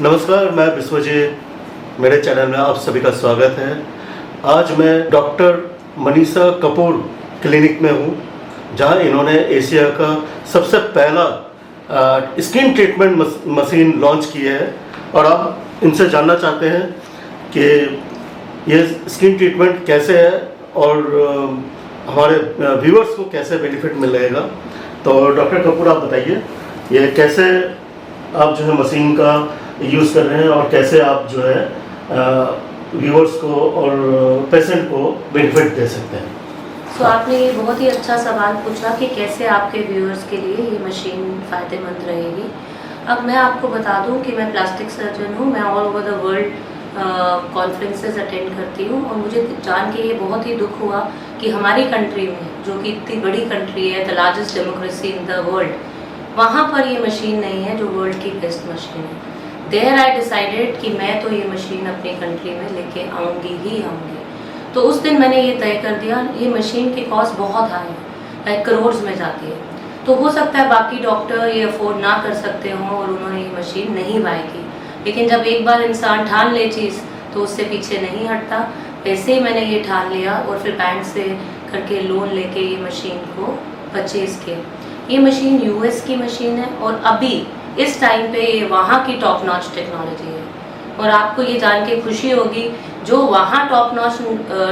नमस्कार, मैं विश्वजीत, मेरे चैनल में आप सभी का स्वागत है। आज मैं डॉक्टर मनीषा कपूर क्लिनिक में हूँ, जहाँ इन्होंने एशिया का सबसे पहला स्किन ट्रीटमेंट मशीन लॉन्च की है और आप इनसे जानना चाहते हैं कि ये स्किन ट्रीटमेंट कैसे है और हमारे व्यूअर्स को कैसे बेनिफिट मिलेगा। तो डॉक्टर कपूर, आप बताइए ये कैसे आप जो है मशीन का यूज़ कर रहे हैं और कैसे आप जो है व्यूअर्स को और पेशेंट को बेनिफिट दे सकते हैं। तो आपने ये बहुत ही अच्छा सवाल पूछा कि कैसे आपके व्यूअर्स के लिए ये मशीन फ़ायदेमंद रहेगी। अब मैं आपको बता दूं कि मैं प्लास्टिक सर्जन हूँ, मैं all over the world conferences attend करती हूँ और मुझे जान के ये बहुत ही दुख हुआ कि हमारी कंट्री में, जो कि इतनी बड़ी कंट्री है, the largest democracy in the world, वहाँ पर ये मशीन नहीं है जो वर्ल्ड की बेस्ट मशीन है। देयर आई डिसाइडेड कि मैं तो ये मशीन अपनी कंट्री में लेके आऊँगी ही आऊँगी। तो उस दिन मैंने ये तय कर दिया, ये मशीन की कॉस्ट बहुत हाई है, लाइक करोड़ में जाती है। तो हो सकता है बाकी डॉक्टर ये अफोर्ड ना कर सकते हों और उन्होंने ये मशीन नहीं बाय की, लेकिन जब एक बार इंसान ठान ले चीज़ तो उससे पीछे नहीं हटता। वैसे ही मैंने ये ठान लिया और फिर बैंक से करके लोन लेके ये मशीन को परचेज़ किया। ये मशीन यूएस की मशीन है और अभी इस टाइम पे ये वहाँ की टॉप नॉच टेक्नोलॉजी है। और आपको ये जान के खुशी होगी, जो वहाँ टॉप नॉच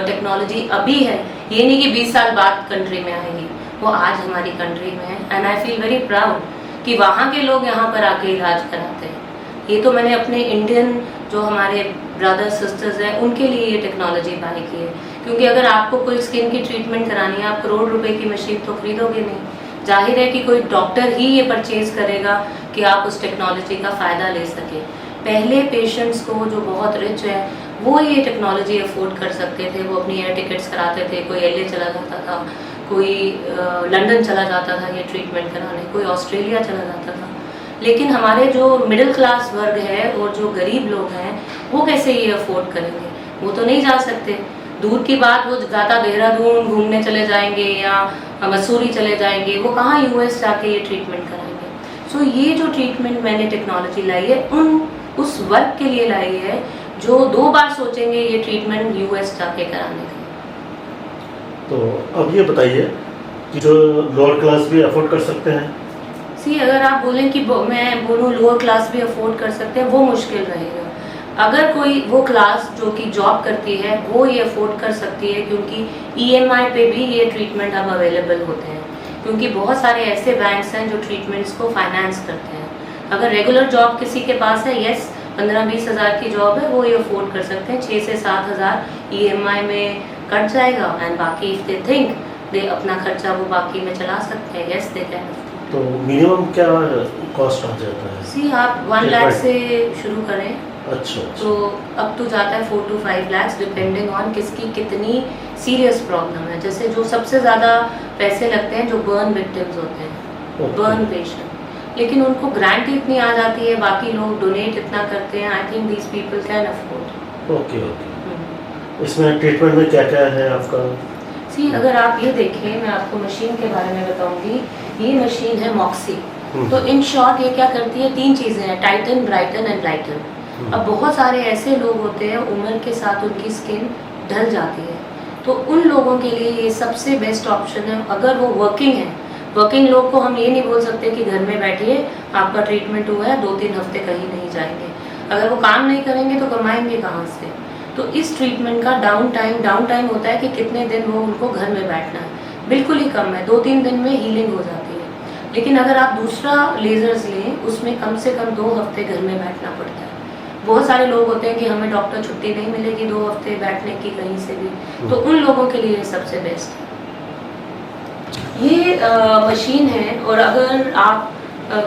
टेक्नोलॉजी अभी है, ये नहीं कि 20 साल बाद कंट्री में आएगी, वो आज हमारी कंट्री में है। And I feel very proud कि वहाँ के लोग यहाँ पर आके इलाज कराते हैं। ये तो मैंने अपने इंडियन जो हमारे ब्रदर्स सिस्टर्स हैं उनके लिए ये टेक्नोलॉजी बाय की है, क्योंकि अगर आपको कोई स्किन की ट्रीटमेंट करानी है, आप करोड़ रुपए की मशीन तो खरीदोगे नहीं। जाहिर है कि कोई डॉक्टर ही ये परचेज करेगा कि आप उस टेक्नोलॉजी का फ़ायदा ले सकें। पहले पेशेंट्स को जो बहुत रिच है वो ये टेक्नोलॉजी अफोर्ड कर सकते थे, वो अपनी एयर टिकट्स कराते थे, कोई LA चला जाता था, कोई लंदन चला जाता था ये ट्रीटमेंट कराने, कोई ऑस्ट्रेलिया चला जाता था। लेकिन हमारे जो मिडिल क्लास वर्ग है और जो गरीब लोग हैं वो कैसे ये अफोर्ड करेंगे? वो तो नहीं जा सकते। दूर की बात, वो ज़्यादा देहरादून घूमने चले जाएंगे या मसूरी चले जाएंगे, वो कहाँ US जाके ये ट्रीटमेंट कराएंगे। सो ये जो ट्रीटमेंट मैंने टेक्नोलॉजी लाई है उस वर्ग के लिए लाई है जो 2 बार सोचेंगे ये ट्रीटमेंट US जाके कराने का। तो अब ये बताइए कि जो लोअर क्लास भी अफोर्ड कर सकते हैं। अगर आप बोलें कि मैं बोलूँ लोअर क्लास भी अफोर्ड कर सकते हैं, वो मुश्किल रहेगा। अगर कोई वो क्लास जो कि जॉब करती है वो ये अफोर्ड कर सकती है, क्योंकि EMI पे भी ये ट्रीटमेंट अब अवेलेबल होते हैं, क्योंकि बहुत सारे ऐसे बैंक्स हैं जो ट्रीटमेंट्स को फाइनेंस करते हैं। अगर रेगुलर जॉब किसी के पास है, यस 15-20 हज़ार की जॉब है, वो ये अफोर्ड कर सकते हैं। 6 से 7 हज़ार EMI में कट जाएगा एंड बाकी इफ दे थिंक दे अपना खर्चा वो बाकी में चला सकते हैं, यस दे कैन। तो मिनिमम क्या कॉस्ट आ जाता है? आप 1 लाख से शुरू करें। अच्छा। तो अब तो जाता है 4 to 5 lakhs डिपेंडिंग ऑन किसकी कितनी सीरियस प्रॉब्लम है। जैसे जो सबसे ज़्यादा पैसे लगते हैं जो बर्न विक्टिम्स होते हैं, बर्न पेशेंट, लेकिन उनको ग्रांट इतनी आ जाती है, बाकी लोग डोनेट इतना करते हैं, I think these people can afford. Okay. इसमें ट्रीटमेंट में क्या क्या है आपका? अगर आप ये देखें, मैं आपको मशीन के बारे में बताऊंगी। ये मशीन है मॉक्सी। तो इन शॉर्ट ये क्या करती है, 3 चीज़ें हैं, टाइटन, ब्राइटन एंड लाइटन। अब बहुत सारे ऐसे लोग होते हैं उम्र के साथ उनकी स्किन ढल जाती है, तो उन लोगों के लिए ये सबसे बेस्ट ऑप्शन है। अगर वो वर्किंग है, वर्किंग लोग को हम ये नहीं बोल सकते कि घर में बैठिए, आपका ट्रीटमेंट हुआ है, 2-3 हफ्ते कहीं नहीं जाएंगे। अगर वो काम नहीं करेंगे तो कमाएंगे कहाँ से? तो इस ट्रीटमेंट का डाउन टाइम होता है कि कितने दिन वो उनको घर में बैठना है, बिल्कुल ही कम है, 2-3 दिन में हीलिंग हो जाती है। लेकिन अगर आप दूसरा लेजर्स लें, उसमें कम से कम 2 हफ्ते घर में बैठना पड़ता है। बहुत सारे लोग होते हैं कि हमें डॉक्टर छुट्टी नहीं मिलेगी 2 हफ्ते बैठने की कहीं से भी, तो उन लोगों के लिए सबसे बेस्ट है ये मशीन है। और अगर आप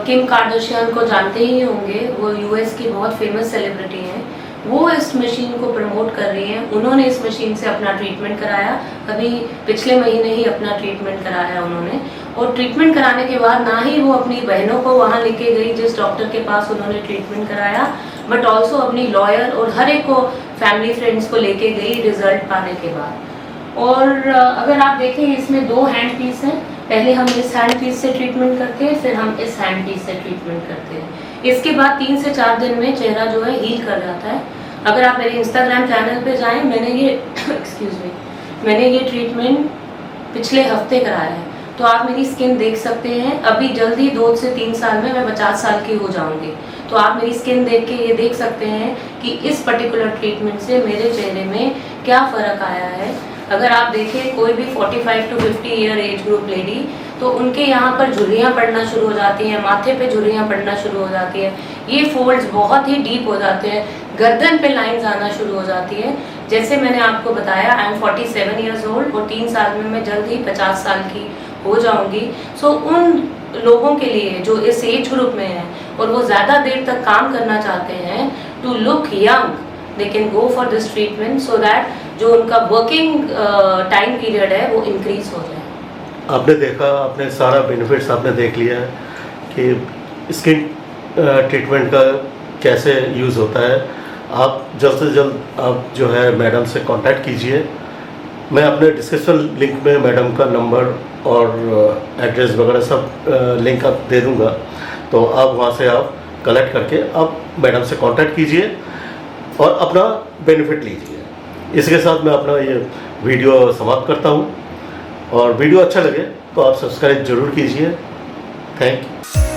किम कार्दाशियन को जानते ही होंगे, वो US की बहुत फेमस सेलिब्रिटी हैं, वो इस मशीन को प्रमोट कर रही हैं। उन्होंने इस मशीन से अपना ट्रीटमेंट कराया, अभी पिछले महीने ही अपना ट्रीटमेंट कराया उन्होंने। और ट्रीटमेंट कराने के बाद ना ही वो अपनी बहनों को वहाँ लेके गई जिस डॉक्टर के पास उन्होंने ट्रीटमेंट कराया, बट ऑल्सो अपनी लॉयर और हर एक को, फैमिली फ्रेंड्स को लेके गई रिजल्ट पाने के बाद। और अगर आप देखें, इसमें 2 हैंड पीस हैं। पहले हम इस हैंड पीस से ट्रीटमेंट करते हैं, फिर हम इस हैंड पीस से ट्रीटमेंट करते हैं। इसके बाद 3 से 4 दिन में चेहरा जो है हील कर जाता है। अगर आप मेरे इंस्टाग्राम चैनल पे जाएं, मैंने ये एक्सक्यूज मी, मैंने ये ट्रीटमेंट पिछले हफ्ते कराया है, तो आप मेरी स्किन देख सकते हैं। अभी जल्दी 2 से 3 साल में मैं 50 साल की हो जाऊंगी, तो आप मेरी स्किन देख के ये देख सकते हैं कि इस पर्टिकुलर ट्रीटमेंट से मेरे चेहरे में क्या फ़र्क आया है। अगर आप देखें कोई भी 45 to 50 year age group lady, तो उनके यहाँ पर झुर्रियाँ पड़ना शुरू हो जाती हैं, माथे पे झुर्रियाँ पड़ना शुरू हो जाती है, ये फोल्ड्स बहुत ही डीप हो जाते हैं, गर्दन पे लाइंस आना शुरू हो जाती है। जैसे मैंने आपको बताया, आई एम 47 ईयर्स ओल्ड और 3 साल में मैं जल्द ही 50 साल की हो जाऊंगी। सो उन लोगों के लिए जो इस एज ग्रुप में हैं और वो ज़्यादा देर तक काम करना चाहते हैं, to look young, they can go for this treatment so that जो उनका वर्किंग टाइम पीरियड है वो इंक्रीज हो जाए। आपने देखा, आपने सारा बेनिफिट्स आपने देख लिया है कि स्किन ट्रीटमेंट का कैसे यूज़ होता है। आप जल्द से जल्द आप जो है मैडम से कांटेक्ट कीजिए। मैं अपने डिस्क्रिप्शन लिंक में मैडम का नंबर और एड्रेस वगैरह सब लिंक आप दे दूंगा, तो आप वहाँ से आप कलेक्ट करके आप मैडम से कांटेक्ट कीजिए और अपना बेनिफिट लीजिए। इसके साथ मैं अपना ये वीडियो समाप्त करता हूँ, और वीडियो अच्छा लगे तो आप सब्सक्राइब जरूर कीजिए। Thank you.